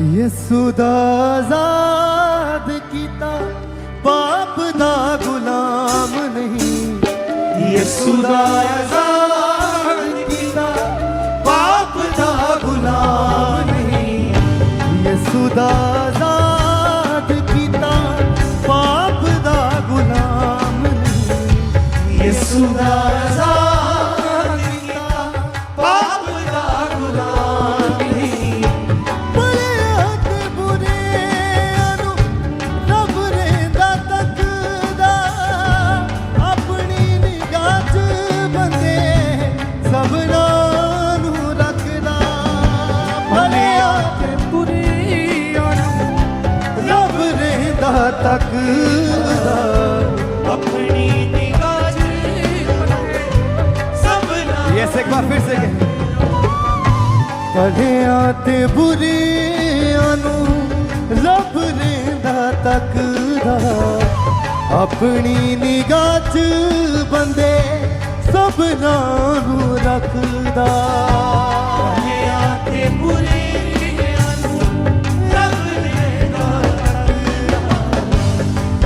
यसू दा आजाद कीता पाप दा गुलाम नहीं। यसू दा आजाद कीता पाप दा गुलाम नहीं। यसू दा आजाद कीता पाप दा गुलाम नहीं। यसू दा तक अपनी निगाह सब यस एक बार फिर से भलिया ते बुरियां नू रब रेंदा तकदा अपनी निगाह च बंदे सबना नू रखदा। भलिया ते बुरियां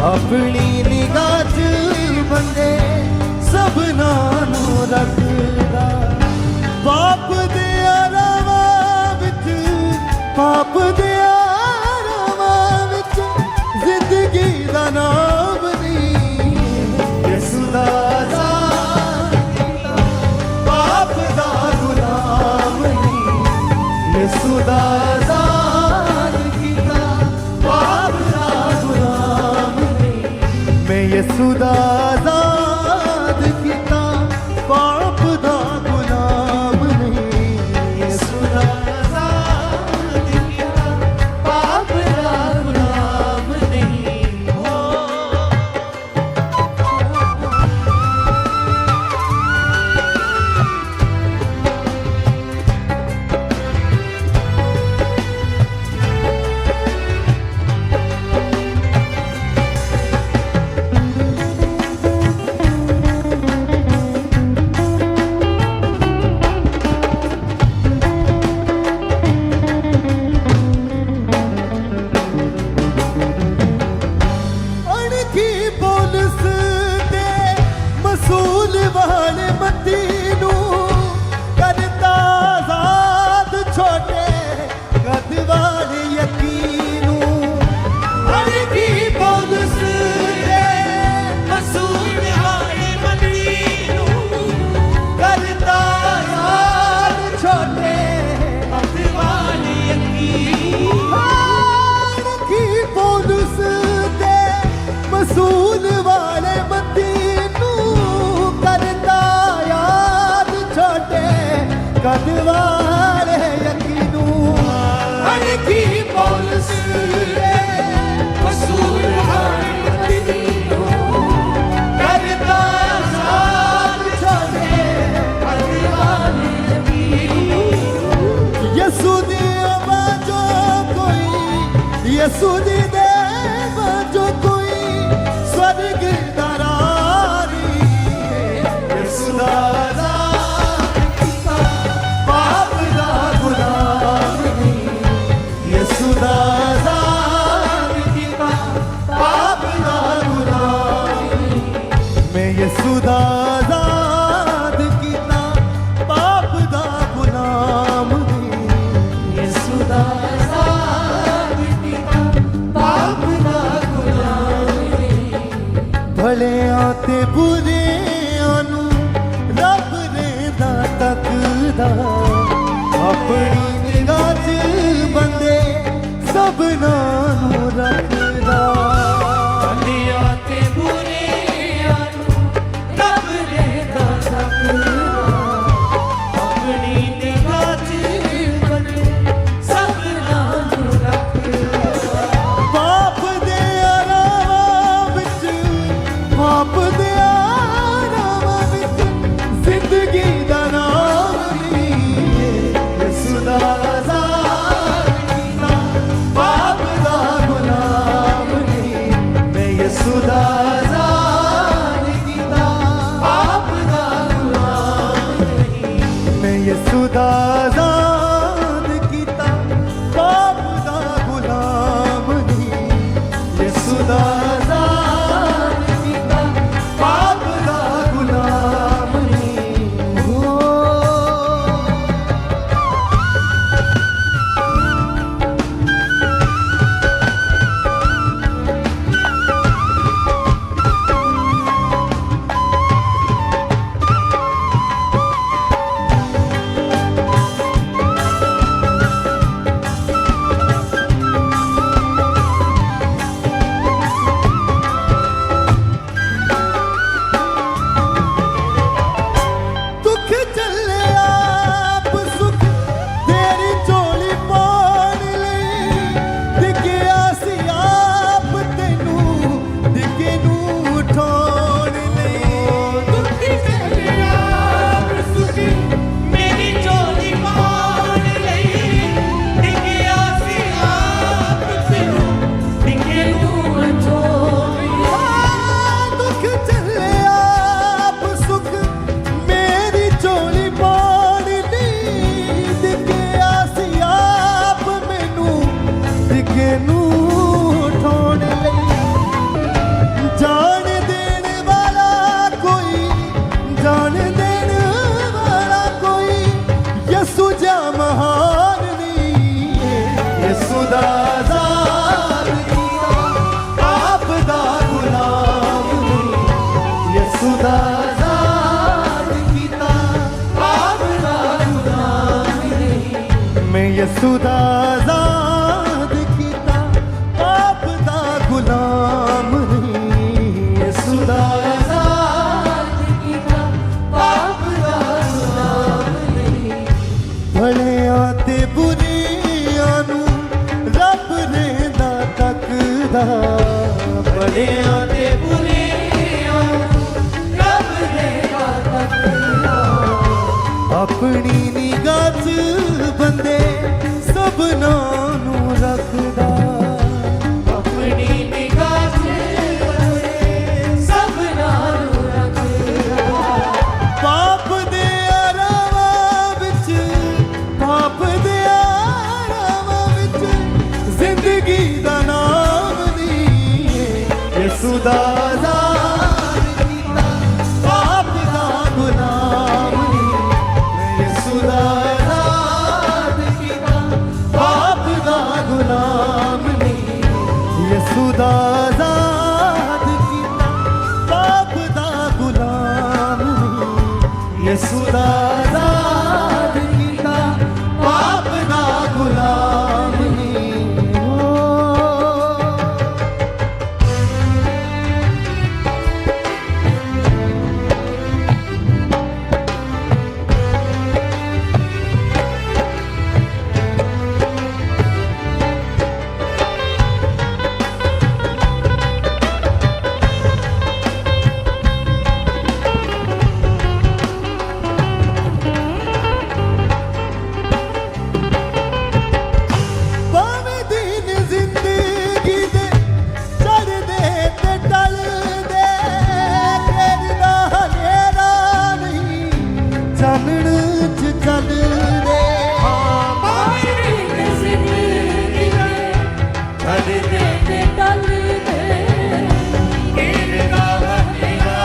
अपनी निगाह च बंदे सबना नू रखदा। पाप दे रावां विच पाप दे रावां विच जिंदगी दा नाम नहीं। यसू दा आजाद कीता पाप दा गुलाम नहीं। यसू दा आजाद कीता पाप दा गुलाम। यसू दा आजाद कीता पाप दा गुलाम नहीं। यसू दा आजाद कीता पाप दा गुलाम नहीं। कदवाले यकीनू अनकी पौलुस वसूल मदीनू करता साथ छोड़े कदवाले यकीनू। यसू दी बाजो कोई यसू दी दे बाजो कोई स्वर्ग दरारी। यसू दा यसू दा आजाद कीता पाप दा गुलाम नहीं। यसू दा आजाद कीता पाप दा गुलाम नहीं। भलिया ते बुरियां नू रब रेंदा तकदा अपनी निगाह च बंदे सबना नू रखदा। भलिया ते अपनी निगाह च बंदे सबना नू रखदा। पाप दे रावां विच पाप दे रावां विच जिंदगी दा नाम नहीं। यसू दा आजाद कीता पाप यसू दा आजाद कीता पाप दा गुलाम नहीं यसू दा आजाद कीता पाप दा गुलाम नहीं भलियां ते बुरियां नू रब रहिंदा तकदा भलियां ते बुरियां नू रब रहिंदा तकदा अपनी निगाह च बंदे सबनां नू रखदा अपनी निगाह च बंदे सबनां नू रखदा पाप दे आरामां विच पाप दे आरामां विच जिंदगी दा नाम नहीं यसू दा आजाद कीता पाप दा गुलाम यसू दा आजाद कीता पाप दा गुलाम नहीं यसू दा आजाद कीता पाप दा गुलाम नहीं यसू दा आजाद कीता पाप दा गुलाम नहीं ओ ਭਾਵੇਂ ਦਿਨ ਜ਼ਿੰਦਗੀ ਦੇ ਚੜ੍ਹਦੇ ਤੇ ਢਲਦੇ ਘੇਰਦਾ ਹਨੇਰਾ ਨਹੀਂ ਚਾਨਣ ਚ ਚੱਲਦੇ ਭਾਵੇਂ ਦਿਨ ਜ਼ਿੰਦਗੀ ਦੇ ਚੜ੍ਹਦੇ ਤੇ ਢਲਦੇ ਘੇਰਦਾ ਹਨੇਰਾ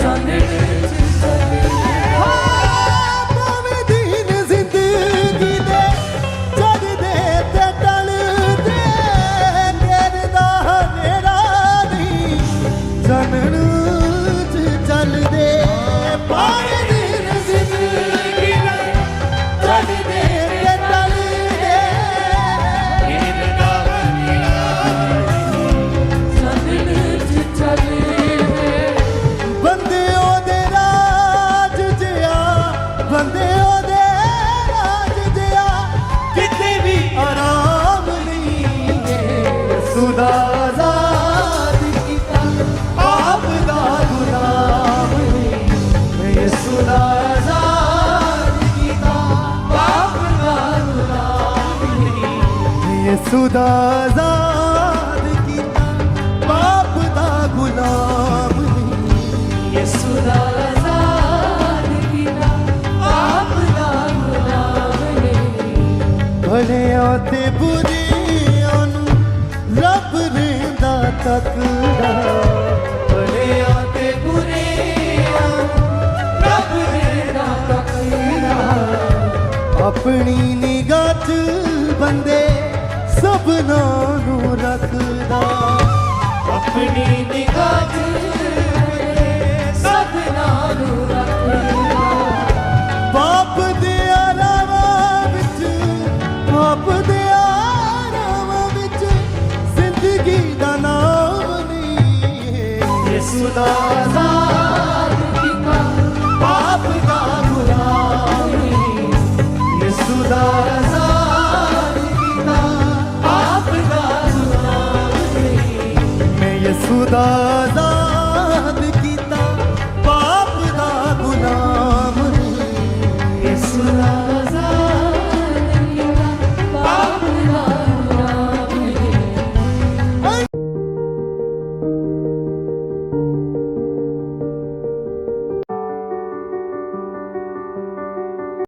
ਚਾਨਣ ਚ ਚੱਲਦੇ ਭਾਵੇਂ ਦਿਨ ਜ਼ਿੰਦਗੀ ਦੇ ਚੜ੍ਹਦੇ ਤੇ ਢਲਦੇ ਘੇਰਦਾ ਹਨੇਰਾ ਨਹੀਂ ਚਾਨਣ ਚ ਚੱਲਦੇ ਭਾਵੇਂ ਦਿਨ ਜ਼ਿੰਦਗੀ ਦੇ ਚੜ੍ਹਦੇ ਤੇ ਢਲਦੇ ਘੇਰਦਾ ਚਾਨਣ ਚ ਚੱਲਦੇ ਬੰਦੇ ਉਹਦੇ ਰਾਜ ਜਿਆ ਬੰਦੇ ਉਹਦੇ ਰਾਜ ਜਿਆ ਕਿਤੇ ਵੀ ਆਰਾਮ ਨਹੀਂ यसू दा आजाद कीता पाप दा गुलाम नहीं यसू दा आजाद कीता पाप दा गुलाम नहीं यसू दा आजाद कीता पाप दा गुलाम नहीं यसू दा आजाਦ ਕੀਤਾ ਪਾਪ ਦਾ ਗੁਲਾਮ ਨਹੀਂ ਭਲਿਆਂ ਤੇ ਬੁਰਿਆਂ ਨੂੰ ਰੱਬ ਰਹਿੰਦਾ ਤੱਕਦਾ ਭਲਿਆਂ ਤੇ ਬੁਰਿਆਂ ਨੂੰ ਰੱਬ ਰਹਿੰਦਾ ਤੱਕਦਾ ਆਪਣੀ ਨਿਗਾਹ 'ਚ ਬੰਦੇ ਸਭਨਾਂ ਨੂੰ ਰੱਖਦਾ ਆਪਣੀ ਨਿਗਾਹ 'ਚ ਸਭਨਾਂ ਨੂੰ ਰੱਖਦਾ ਪਾਪ ਦੇ ਆਰਾਮਾਂ ਵਿੱਚ ਪਾਪ ਦੇ ਆਰਾਮਾਂ ਵਿੱਚ ਜ਼ਿੰਦਗੀ ਦਾ ਨਾਮ ਨਹੀਂ यसू दा आजाद कीता पाप दा गुलाम नहीं यसू दा आजाद कीता पाप दा गुलाम नहीं मैं यसू दा